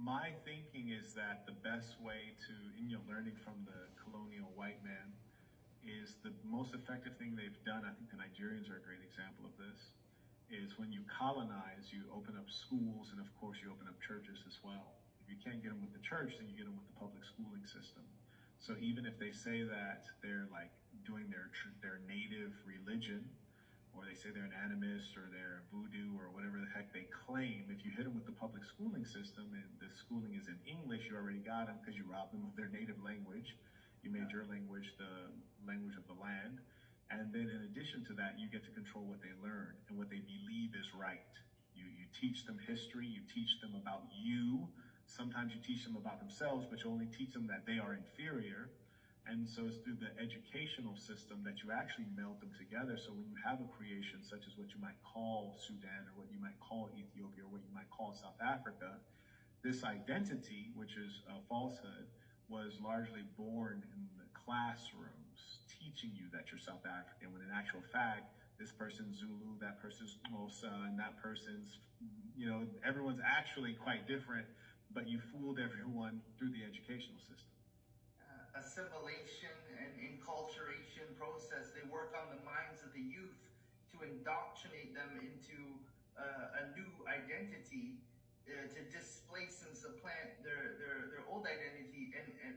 My thinking is that the best way to, in your learning from the colonial white man, is the most effective thing they've done. I think the Nigerians are a great example of this. Is when you colonize, you open up schools, and of course, you open up churches as well. If you can't get them with the church, then you get them with the public schooling system. So even if they say that they're like doing their native religion, or they say they're an animist or they're voodoo or whatever the heck they claim, if you hit them with the public schooling system and the schooling is in English, you already got them because you robbed them of their native language. You made your language the language of the land. And then in addition to that, you get to control what they learn and what they believe is right. You teach them history, you teach them about you. Sometimes you teach them about themselves, but you only teach them that they are inferior. And so it's through the educational system that you actually meld them together. So when you have a creation such as what you might call Sudan or what you might call Ethiopia or what you might call South Africa, this identity, which is a falsehood, was largely born in the classrooms, teaching you that you're South African, when in actual fact, this person's Zulu, that person's Xhosa, and that person's, everyone's actually quite different, but you fooled everyone through the educational system. Assimilation and enculturation process. They work on the minds of the youth to indoctrinate them into a new identity, to displace and supplant their old identity. And